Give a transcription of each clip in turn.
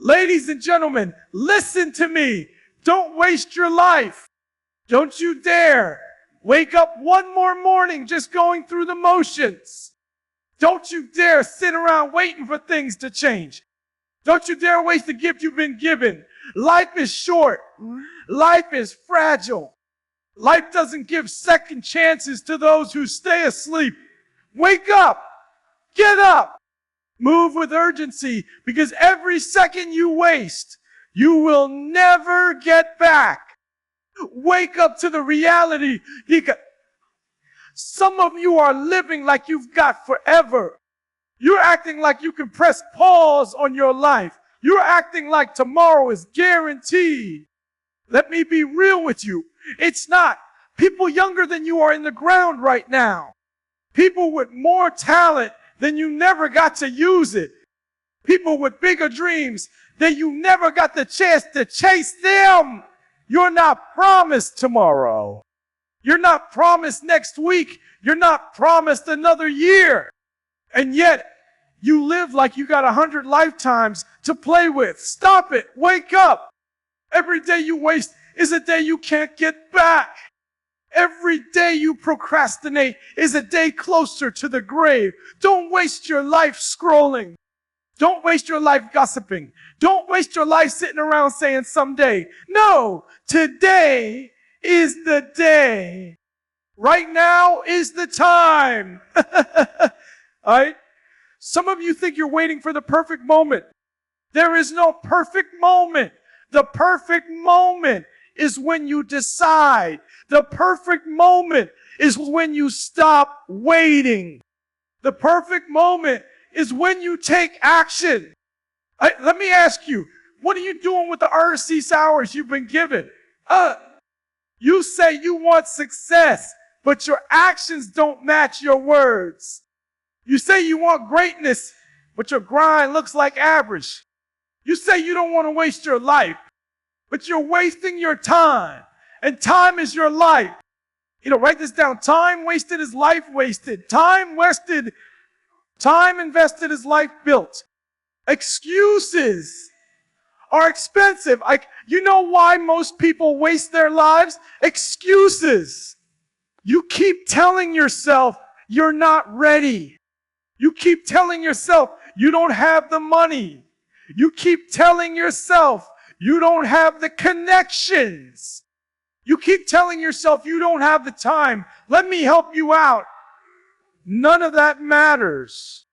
Ladies and gentlemen, listen to me. Don't waste your life. Don't you dare wake up one more morning just going through the motions. Don't you dare sit around waiting for things to change. Don't you dare waste the gift you've been given. Life is short. Life is fragile. Life doesn't give second chances to those who stay asleep. Wake up. Get up. Move with urgency, because every second you waste, you will never get back. Wake up to the reality. Some of you are living like you've got forever. You're acting like you can press pause on your life. You're acting like tomorrow is guaranteed. Let me be real with you. It's not. People younger than you are in the ground right now. People with more talent than you never got to use it. People with bigger dreams that you never got the chance to chase them. You're not promised tomorrow. You're not promised next week. You're not promised another year. And yet, you live like you got 100 lifetimes to play with. Stop it. Wake up. Every day you waste is a day you can't get back. Every day you procrastinate is a day closer to the grave. Don't waste your life scrolling. Don't waste your life gossiping. Don't waste your life sitting around saying someday. No, today is the day. Right now is the time. All right? Some of you think you're waiting for the perfect moment. There is no perfect moment. The perfect moment is when you decide. The perfect moment is when you stop waiting. The perfect moment is when you take action. Let me ask you, what are you doing with the RC hours you've been given? You say you want success, but your actions don't match your words. You say you want greatness, but your grind looks like average. You say you don't want to waste your life, but you're wasting your time. And time is your life. Write this down. Time wasted is life wasted. Time invested is life built. Excuses are expensive. You know why most people waste their lives? Excuses. You keep telling yourself you're not ready. You keep telling yourself you don't have the money. You keep telling yourself you don't have the connections. You keep telling yourself you don't have the time. Let me help you out. None of that matters.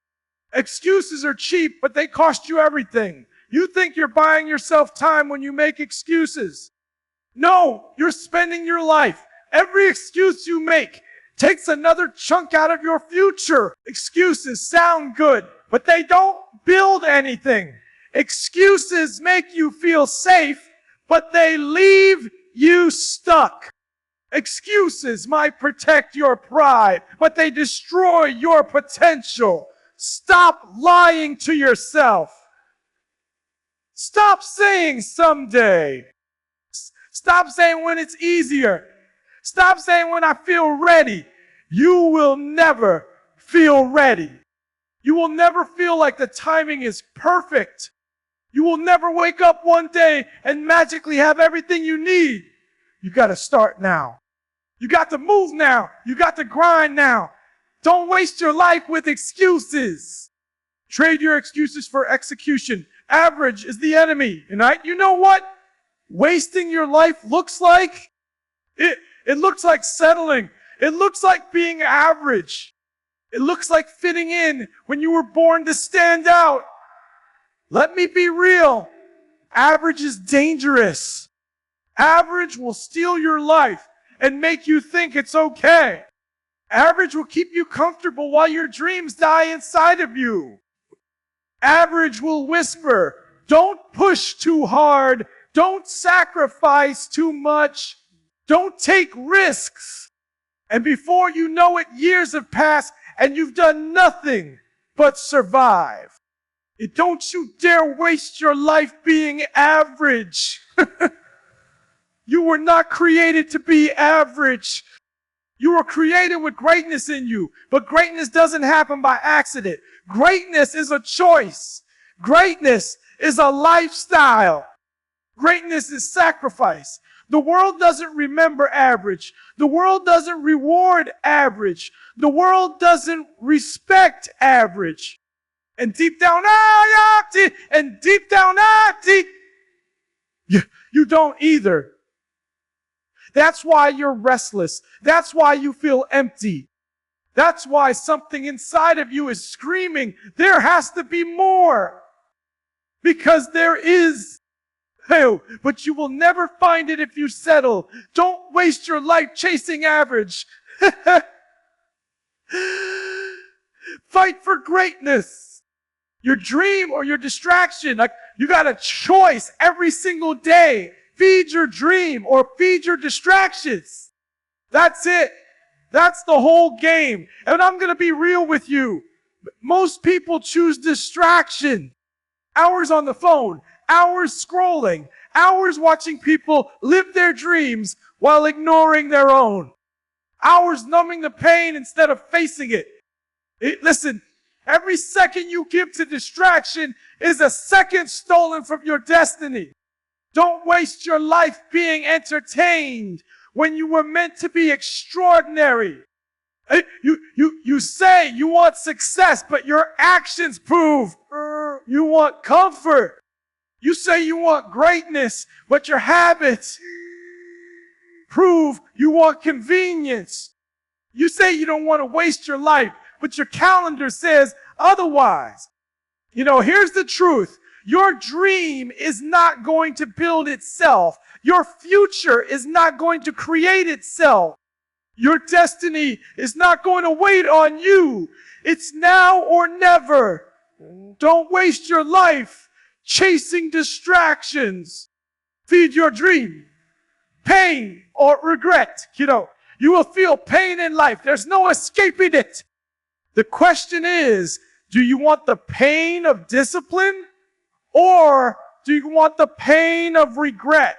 Excuses are cheap, but they cost you everything. You think you're buying yourself time when you make excuses. No, you're spending your life. Every excuse you make takes another chunk out of your future. Excuses sound good, but they don't build anything. Excuses make you feel safe, but they leave you stuck. Excuses might protect your pride, but they destroy your potential. Stop lying to yourself. Stop saying someday. Stop saying when it's easier. Stop saying when I feel ready. You will never feel ready. You will never feel like the timing is perfect. You will never wake up one day and magically have everything you need. You got to start now. You got to move now. You got to grind now. Don't waste your life with excuses. Trade your excuses for execution. Average is the enemy. You know what wasting your life looks like? It looks like settling. It looks like being average. It looks like fitting in when you were born to stand out. Let me be real. Average is dangerous. Average will steal your life and make you think it's okay. Average will keep you comfortable while your dreams die inside of you. Average will whisper, don't push too hard. Don't sacrifice too much. Don't take risks. And before you know it, years have passed and you've done nothing but survive. Don't you dare waste your life being average. You were not created to be average. You were created with greatness in you, but greatness doesn't happen by accident. Greatness is a choice. Greatness is a lifestyle. Greatness is sacrifice. The world doesn't remember average. The world doesn't reward average. The world doesn't respect average. And deep down, you don't either. That's why you're restless. That's why you feel empty. That's why something inside of you is screaming, there has to be more. Because there is. But you will never find it if you settle. Don't waste your life chasing average. Fight for greatness. Your dream or your distraction. Like, you got a choice every single day. Feed your dream or feed your distractions. That's it. That's the whole game. And I'm going to be real with you. Most people choose distraction. Hours on the phone, hours scrolling, hours watching people live their dreams while ignoring their own. Hours numbing the pain instead of facing it. Listen, every second you give to distraction is a second stolen from your destiny. Don't waste your life being entertained when you were meant to be extraordinary. You say you want success, but your actions prove you want comfort. You say you want greatness, but your habits prove you want convenience. You say you don't want to waste your life, but your calendar says otherwise. You know, here's the truth. Your dream is not going to build itself. Your future is not going to create itself. Your destiny is not going to wait on you. It's now or never. Don't waste your life chasing distractions. Feed your dream. Pain or regret. You know, you will feel pain in life. There's no escaping it. The question is, do you want the pain of discipline? Or do you want the pain of regret?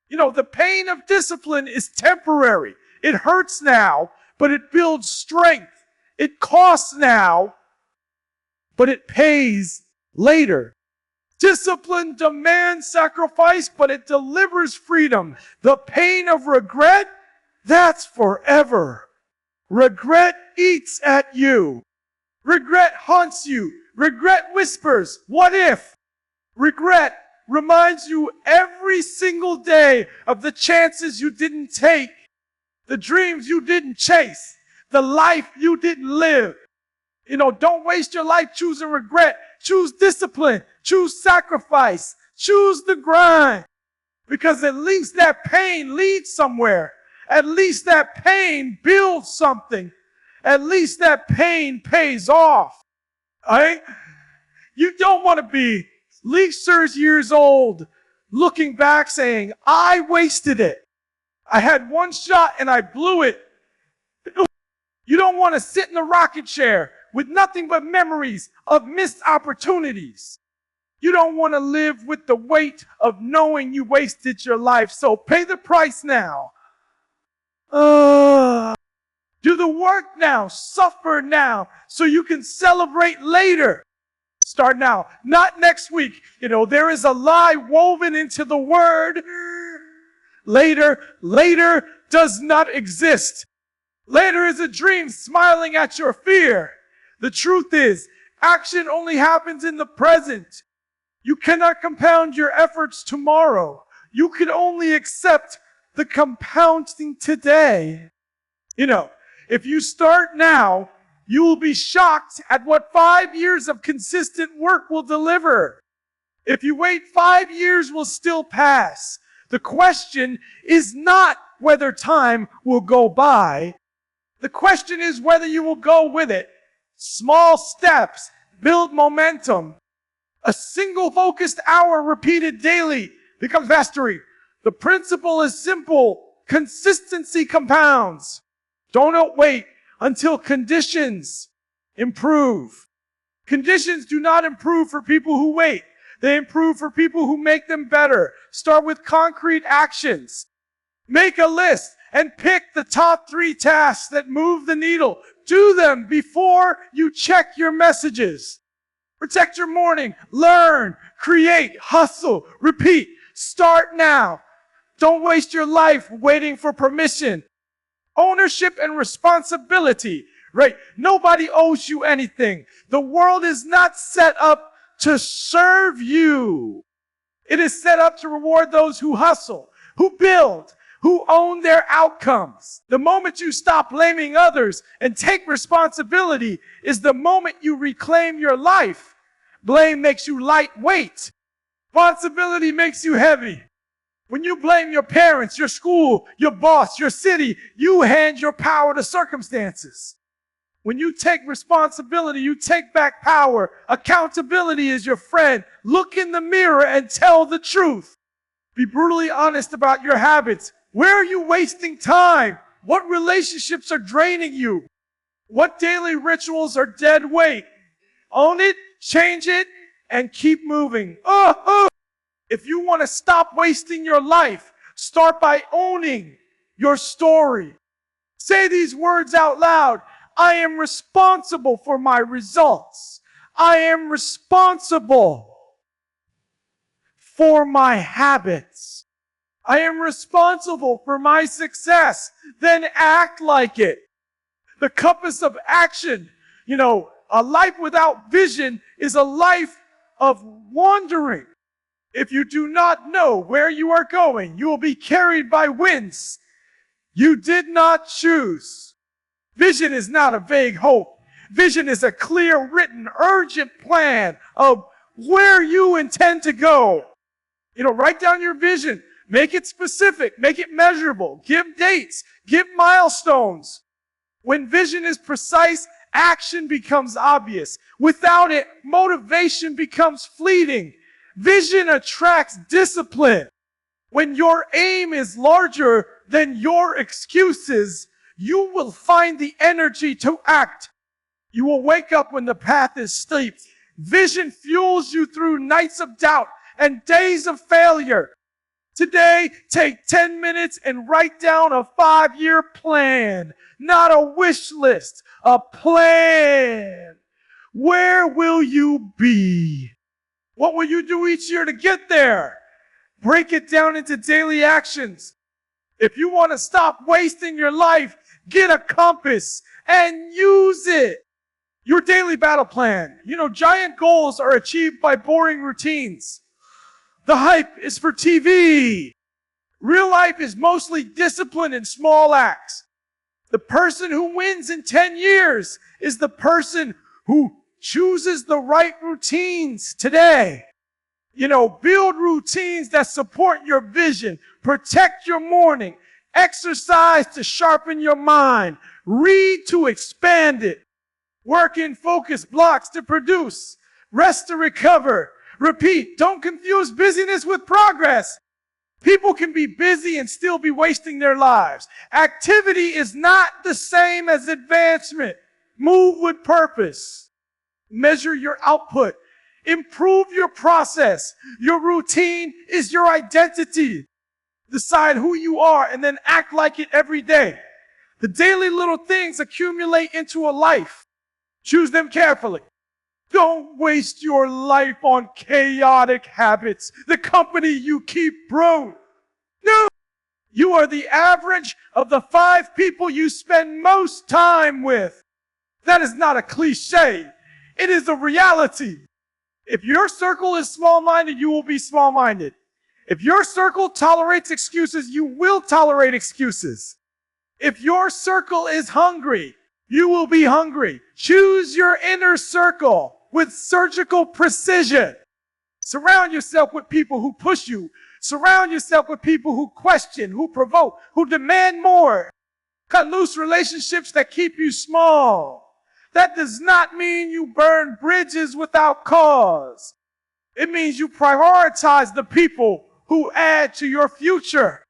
You know, the pain of discipline is temporary. It hurts now, but it builds strength. It costs now, but it pays later. Discipline demands sacrifice, but it delivers freedom. The pain of regret, that's forever. Regret eats at you. Regret haunts you. Regret whispers, what if? Regret reminds you every single day of the chances you didn't take, the dreams you didn't chase, the life you didn't live. You know, don't waste your life choosing regret. Choose discipline. Choose sacrifice. Choose the grind. Because at least that pain leads somewhere. At least that pain builds something. At least that pain pays off. All right? You don't want to be least years old looking back saying, I wasted it. I had one shot and I blew it. You don't want to sit in a rocket chair with nothing but memories of missed opportunities. You don't want to live with the weight of knowing you wasted your life. So pay the price now. Do the work now. Suffer now so you can celebrate later. Start now, not next week. You know, there is a lie woven into the word. Later does not exist. Later is a dream smiling at your fear. The truth is, action only happens in the present. You cannot compound your efforts tomorrow. You can only accept the compounding today. You know, if you start now, you will be shocked at what 5 years of consistent work will deliver. If you wait, 5 years will still pass. The question is not whether time will go by. The question is whether you will go with it. Small steps build momentum. A single focused hour repeated daily becomes mastery. The principle is simple. Consistency compounds. Don't wait until conditions improve. Conditions do not improve for people who wait. They improve for people who make them better. Start with concrete actions. Make a list and pick the top 3 tasks that move the needle. Do them before you check your messages. Protect your morning. Learn, create, hustle, repeat. Start now. Don't waste your life waiting for permission. Ownership and responsibility, right? Nobody owes you anything. The world is not set up to serve you. It is set up to reward those who hustle, who build, who own their outcomes. The moment you stop blaming others and take responsibility is the moment you reclaim your life. Blame makes you lightweight. Responsibility makes you heavy. When you blame your parents, your school, your boss, your city, you hand your power to circumstances. When you take responsibility, you take back power. Accountability is your friend. Look in the mirror and tell the truth. Be brutally honest about your habits. Where are you wasting time? What relationships are draining you? What daily rituals are dead weight? Own it, change it, and keep moving. If you want to stop wasting your life, start by owning your story. Say these words out loud. I am responsible for my results. I am responsible for my habits. I am responsible for my success. Then act like it. The compass of action. A life without vision is a life of wandering. If you do not know where you are going, you will be carried by winds you did not choose. Vision is not a vague hope. Vision is a clear, written, urgent plan of where you intend to go. Write down your vision. Make it specific. Make it measurable. Give dates. Give milestones. When vision is precise, action becomes obvious. Without it, motivation becomes fleeting. Vision attracts discipline. When your aim is larger than your excuses, you will find the energy to act. You will wake up when the path is steep. Vision fuels you through nights of doubt and days of failure. Today, take 10 minutes and write down a 5-year plan, not a wish list, a plan. Where will you be? What will you do each year to get there? Break it down into daily actions. If you want to stop wasting your life, get a compass and use it. Your daily battle plan. Giant goals are achieved by boring routines. The hype is for TV. Real life is mostly discipline and small acts. The person who wins in 10 years is the person who chooses the right routines today. Build routines that support your vision. Protect your morning. Exercise to sharpen your mind. Read to expand it. Work in focus blocks to produce. Rest to recover. Repeat. Don't confuse busyness with progress. People can be busy and still be wasting their lives. Activity is not the same as advancement. Move with purpose. Measure your output. Improve your process. Your routine is your identity. Decide who you are and then act like it every day. The daily little things accumulate into a life. Choose them carefully. Don't waste your life on chaotic habits. The company you keep broke. No! You are the average of the 5 people you spend most time with. That is not a cliche. It is a reality. If your circle is small-minded, you will be small-minded. If your circle tolerates excuses, you will tolerate excuses. If your circle is hungry, you will be hungry. Choose your inner circle with surgical precision. Surround yourself with people who push you. Surround yourself with people who question, who provoke, who demand more. Cut loose relationships that keep you small. That does not mean you burn bridges without cause. It means you prioritize the people who add to your future.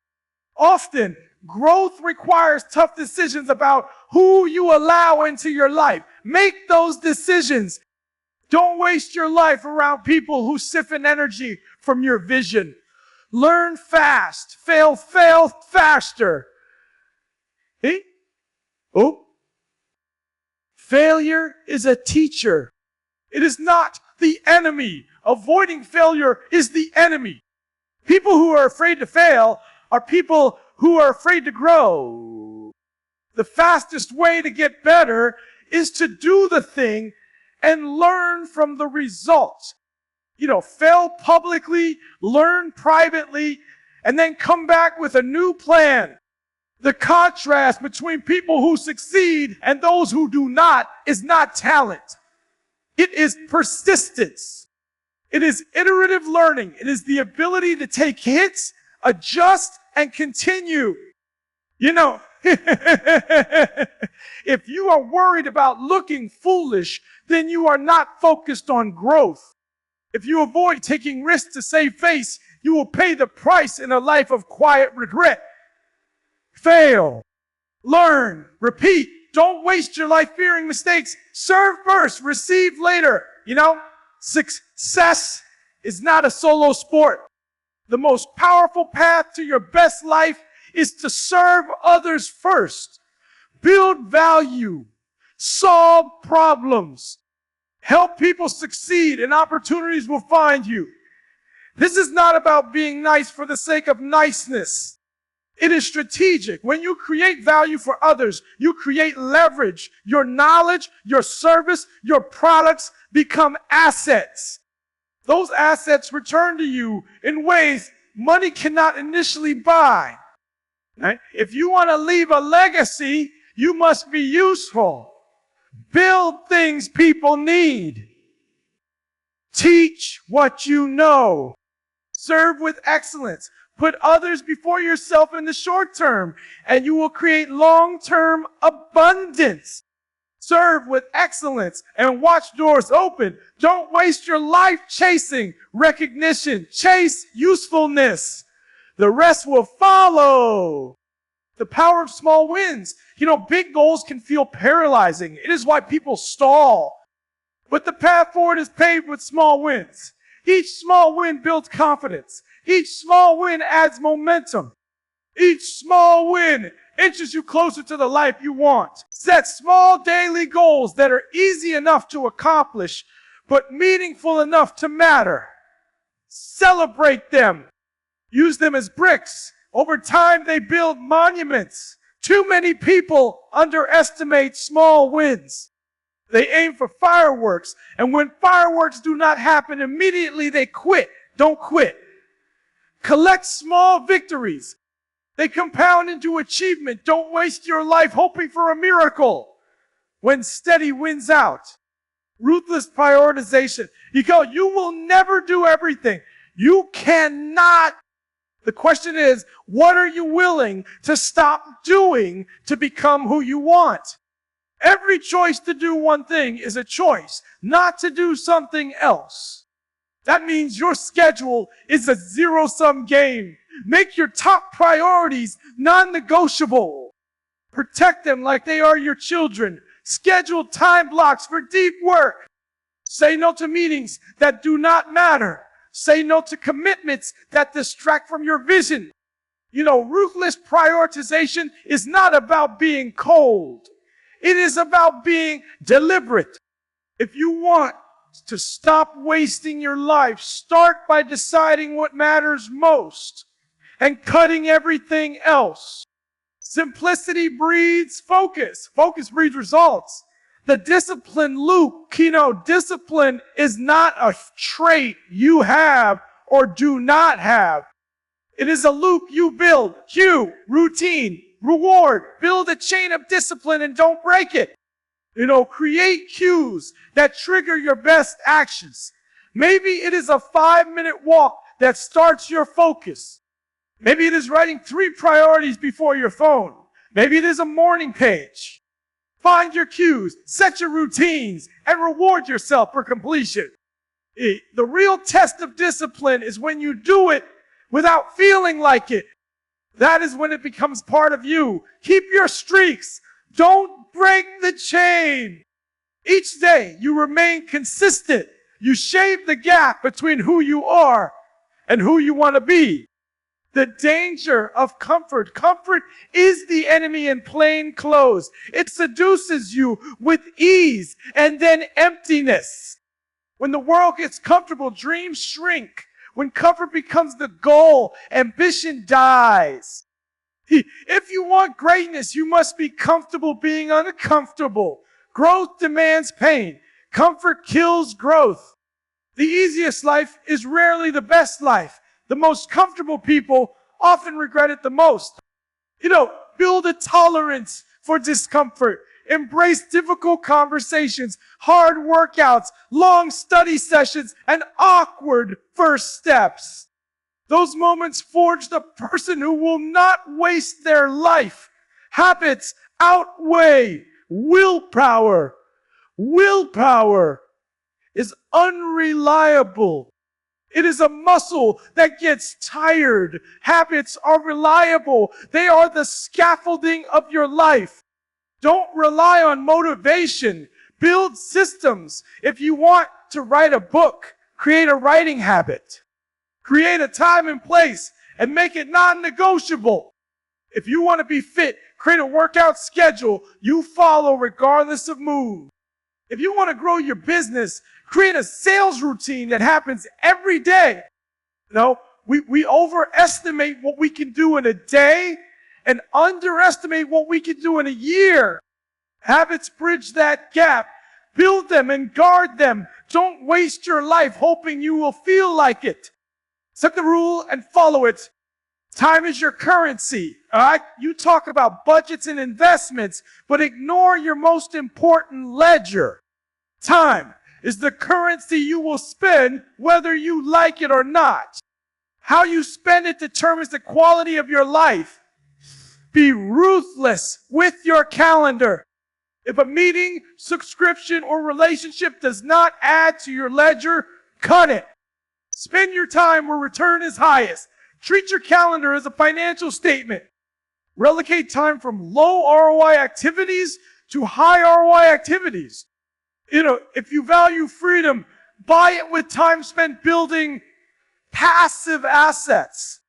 Often, growth requires tough decisions about who you allow into your life. Make those decisions. Don't waste your life around people who siphon energy from your vision. Learn fast. Fail faster. Hey? Oh. Failure is a teacher. It is not the enemy. Avoiding failure is the enemy. People who are afraid to fail are people who are afraid to grow. The fastest way to get better is to do the thing and learn from the results. Fail publicly, learn privately, and then come back with a new plan. The contrast between people who succeed and those who do not is not talent. It is persistence. It is iterative learning. It is the ability to take hits, adjust, and continue. If you are worried about looking foolish, then you are not focused on growth. If you avoid taking risks to save face, you will pay the price in a life of quiet regret. Fail, learn, repeat. Don't waste your life fearing mistakes. Serve first, receive later. Success is not a solo sport. The most powerful path to your best life is to serve others first. Build value, solve problems, help people succeed, and opportunities will find you. This is not about being nice for the sake of niceness. It is strategic. When you create value for others, you create leverage. Your knowledge, your service, your products become assets. Those assets return to you in ways money cannot initially buy. Right? If you want to leave a legacy, you must be useful. Build things people need. Teach what you know. Serve with excellence. Put others before yourself in the short term, and you will create long-term abundance. Serve with excellence and watch doors open. Don't waste your life chasing recognition. Chase usefulness. The rest will follow. The power of small wins. Big goals can feel paralyzing. It is why people stall. But the path forward is paved with small wins. Each small win builds confidence. Each small win adds momentum. Each small win inches you closer to the life you want. Set small daily goals that are easy enough to accomplish, but meaningful enough to matter. Celebrate them. Use them as bricks. Over time, they build monuments. Too many people underestimate small wins. They aim for fireworks, and when fireworks do not happen immediately, they quit. Don't quit. Collect small victories. They compound into achievement. Don't waste your life hoping for a miracle when steady wins out. Ruthless prioritization. You will never do everything. You cannot. The question is, what are you willing to stop doing to become who you want? Every choice to do one thing is a choice not to do something else. That means your schedule is a zero-sum game. Make your top priorities non-negotiable. Protect them like they are your children. Schedule time blocks for deep work. Say no to meetings that do not matter. Say no to commitments that distract from your vision. Ruthless prioritization is not about being cold. It is about being deliberate. If you want to stop wasting your life, start by deciding what matters most and cutting everything else. Simplicity breeds focus. Focus breeds results. The discipline loop, discipline is not a trait you have or do not have. It is a loop you build. Cue, routine, reward. Build a chain of discipline and don't break it. Create cues that trigger your best actions. Maybe it is a 5-minute walk that starts your focus. Maybe it is writing 3 priorities before your phone. Maybe it is a morning page. Find your cues, set your routines, and reward yourself for completion. The real test of discipline is when you do it without feeling like it. That is when it becomes part of you. Keep your streaks. Don't break the chain. Each day you remain consistent. You shave the gap between who you are and who you want to be. The danger of comfort. Comfort is the enemy in plain clothes. It seduces you with ease and then emptiness. When the world gets comfortable, dreams shrink. When comfort becomes the goal, ambition dies. If you want greatness, you must be comfortable being uncomfortable. Growth demands pain. Comfort kills growth. The easiest life is rarely the best life. The most comfortable people often regret it the most. Build a tolerance for discomfort. Embrace difficult conversations, hard workouts, long study sessions, and awkward first steps. Those moments forge the person who will not waste their life. Habits outweigh willpower. Willpower is unreliable. It is a muscle that gets tired. Habits are reliable. They are the scaffolding of your life. Don't rely on motivation. Build systems. If you want to write a book, create a writing habit. Create a time and place and make it non-negotiable. If you want to be fit, create a workout schedule you follow regardless of mood. If you want to grow your business, create a sales routine that happens every day. We overestimate what we can do in a day and underestimate what we can do in a year. Habits bridge that gap. Build them and guard them. Don't waste your life hoping you will feel like it. Set the rule and follow it. Time is your currency. All right? You talk about budgets and investments, but ignore your most important ledger. Time is the currency you will spend whether you like it or not. How you spend it determines the quality of your life. Be ruthless with your calendar. If a meeting, subscription, or relationship does not add to your ledger, cut it. Spend your time where return is highest. Treat your calendar as a financial statement. Relegate time from low ROI activities to high ROI activities. If you value freedom, buy it with time spent building passive assets.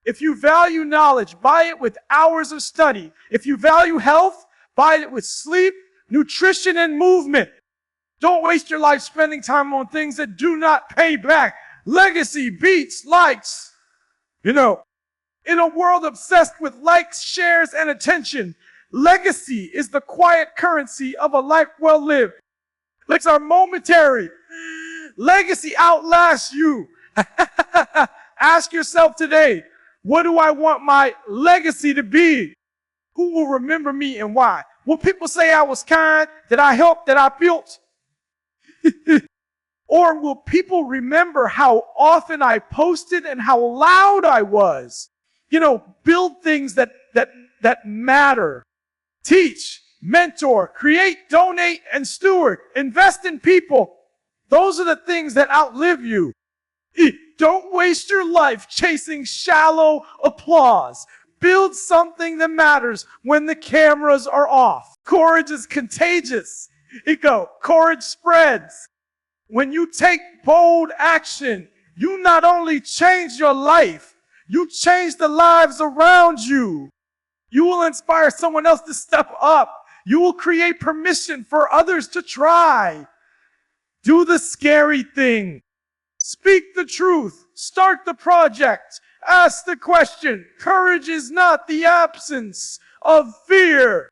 If you value knowledge, buy it with hours of study. If you value health, buy it with sleep, nutrition, and movement. Don't waste your life spending time on things that do not pay back. Legacy beats likes. In a world obsessed with likes, shares, and attention, legacy is the quiet currency of a life well lived. Likes are momentary. Legacy outlasts you. Ask yourself today, what do I want my legacy to be? Who will remember me and why? Will people say I was kind, that I helped, that I built? Or will people remember how often I posted and how loud I was? Build things that matter. Teach, mentor, create, donate, and steward. Invest in people. Those are the things that outlive you. Don't waste your life chasing shallow applause. Build something that matters when the cameras are off. Courage is contagious. Courage spreads. When you take bold action, you not only change your life, you change the lives around you. You will inspire someone else to step up. You will create permission for others to try. Do the scary thing. Speak the truth. Start the project. Ask the question. Courage is not the absence of fear.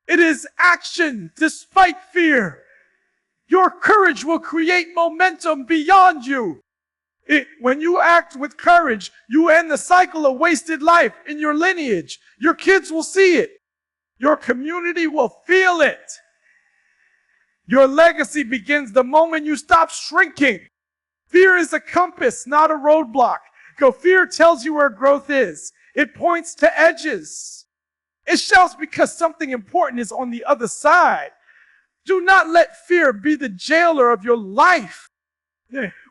It is action despite fear. Your courage will create momentum beyond you. When you act with courage, you end the cycle of wasted life in your lineage. Your kids will see it. Your community will feel it. Your legacy begins the moment you stop shrinking. Fear is a compass, not a roadblock. Fear tells you where growth is. It points to edges. It shouts because something important is on the other side. Do not let fear be the jailer of your life.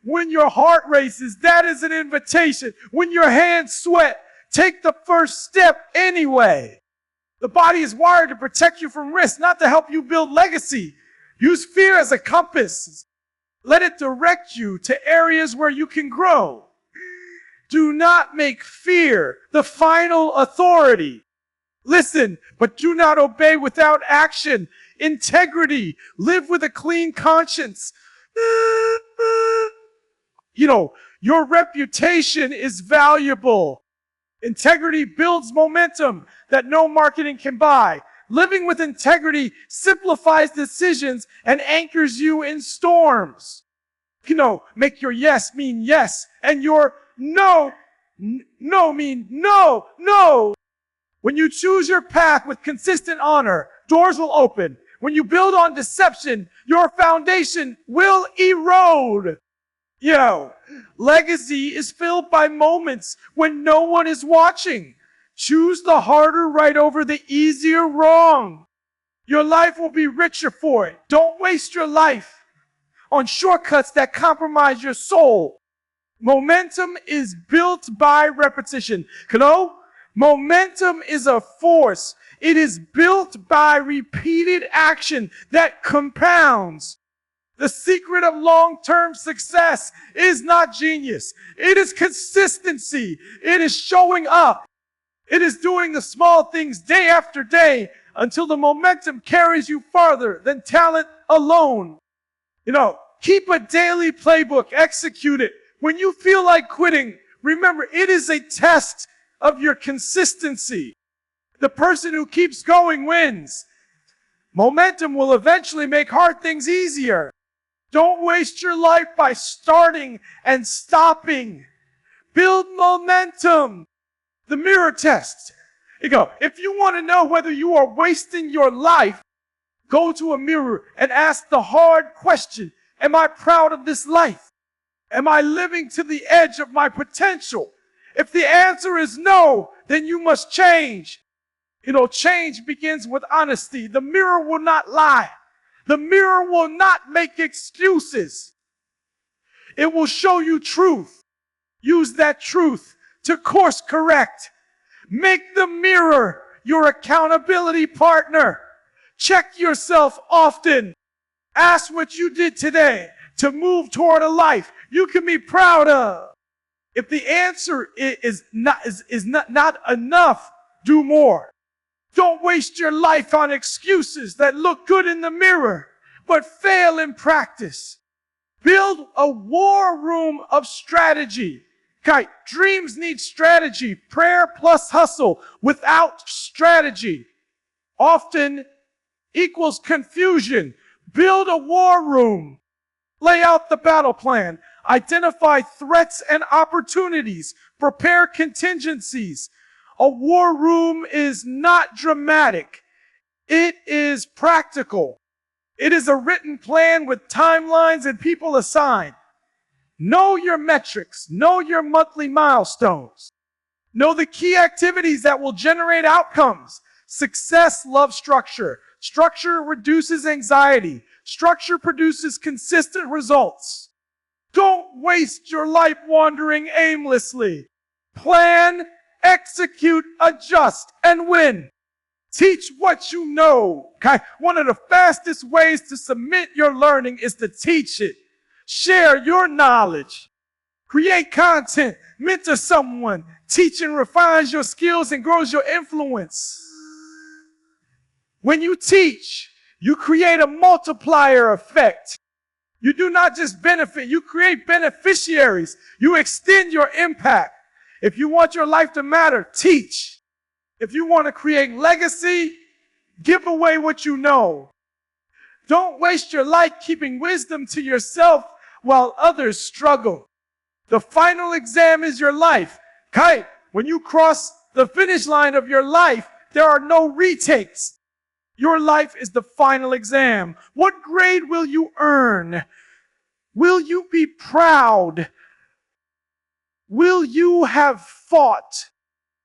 When your heart races, that is an invitation. When your hands sweat, take the first step anyway. The body is wired to protect you from risk, not to help you build legacy. Use fear as a compass. Let it direct you to areas where you can grow. Do not make fear the final authority. Listen, but do not obey without action. Integrity. Live with a clean conscience. Your reputation is valuable. Integrity builds momentum that no marketing can buy. Living with integrity simplifies decisions and anchors you in storms. Make your yes mean yes and your no mean no. When you choose your path with consistent honor, doors will open. When you build on deception, your foundation will erode. Legacy is filled by moments when no one is watching. Choose the harder right over the easier wrong. Your life will be richer for it. Don't waste your life on shortcuts that compromise your soul. Momentum is built by repetition. Momentum is a force. It is built by repeated action that compounds. The secret of long-term success is not genius. It is consistency. It is showing up. It is doing the small things day after day until the momentum carries you farther than talent alone. Keep a daily playbook. Execute it. When you feel like quitting, remember, it is a test of your consistency. The person who keeps going wins. Momentum will eventually make hard things easier. Don't waste your life by starting and stopping. Build momentum. The mirror test. If you want to know whether you are wasting your life, go to a mirror and ask the hard question, am I proud of this life? Am I living to the edge of my potential? If the answer is no, then you must change. Change begins with honesty. The mirror will not lie. The mirror will not make excuses. It will show you truth. Use that truth to course correct. Make the mirror your accountability partner. Check yourself often. Ask what you did today to move toward a life you can be proud of. If the answer is not enough, do more. Don't waste your life on excuses that look good in the mirror, but fail in practice. Build a war room of strategy. Dreams need strategy. Prayer plus hustle without strategy often equals confusion. Build a war room. Lay out the battle plan. Identify threats and opportunities. Prepare contingencies. A war room is not dramatic. It is practical. It is a written plan with timelines and people assigned. Know your metrics. Know your monthly milestones. Know the key activities that will generate outcomes. Success loves structure. Structure reduces anxiety. Structure produces consistent results. Don't waste your life wandering aimlessly. Plan, execute, adjust, and win. Teach what you know. One of the fastest ways to submit your learning is to teach it. Share your knowledge. Create content. Mentor someone. Teaching refines your skills and grows your influence. When you teach, you create a multiplier effect. You do not just benefit, you create beneficiaries. You extend your impact. If you want your life to matter, teach. If you want to create legacy, give away what you know. Don't waste your life keeping wisdom to yourself while others struggle. The final exam is your life. When you cross the finish line of your life, there are no retakes. Your life is the final exam. What grade will you earn? Will you be proud? Will you have fought?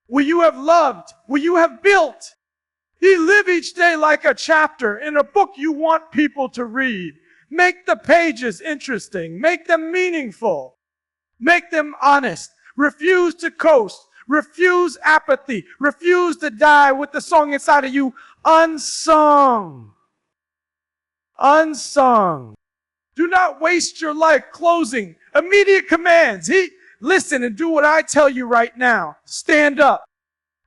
Will you have loved? Will you have built? You live each day like a chapter in a book you want people to read. Make the pages interesting. Make them meaningful. Make them honest. Refuse to coast. Refuse apathy. Refuse to die with the song inside of you unsung. Unsung. Do not waste your life closing. Immediate commands. Listen and do what I tell you right now. Stand up.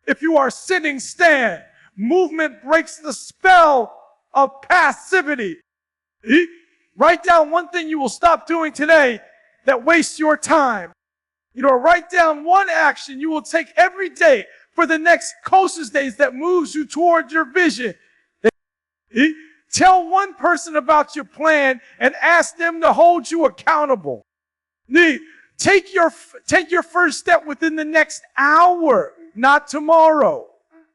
If you are sitting, stand. Movement breaks the spell of passivity. Write down one thing you will stop doing today that wastes your time. Write down one action you will take every day for the next closest days that moves you towards your vision. Tell one person about your plan and ask them to hold you accountable. Take your first step within the next hour, not tomorrow,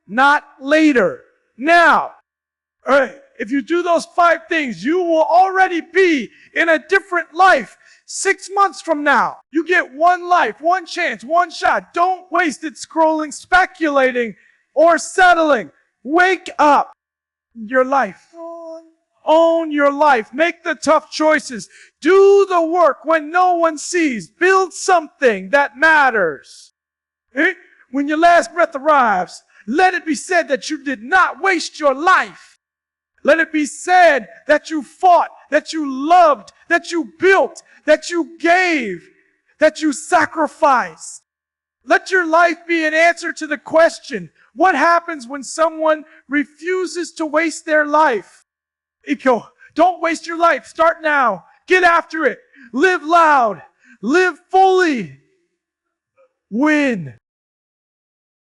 not later, now. All right. If you do those 5 things, you will already be in a different life 6 months from now. You get one life, one chance, one shot. Don't waste it scrolling, speculating, or settling. Wake up. Your life. Own your life. Make the tough choices. Do the work when no one sees. Build something that matters. When your last breath arrives, let it be said that you did not waste your life. Let it be said that you fought, that you loved, that you built, that you gave, that you sacrificed. Let your life be an answer to the question, what happens when someone refuses to waste their life? Don't waste your life. Start now. Get after it. Live loud. Live fully. Win.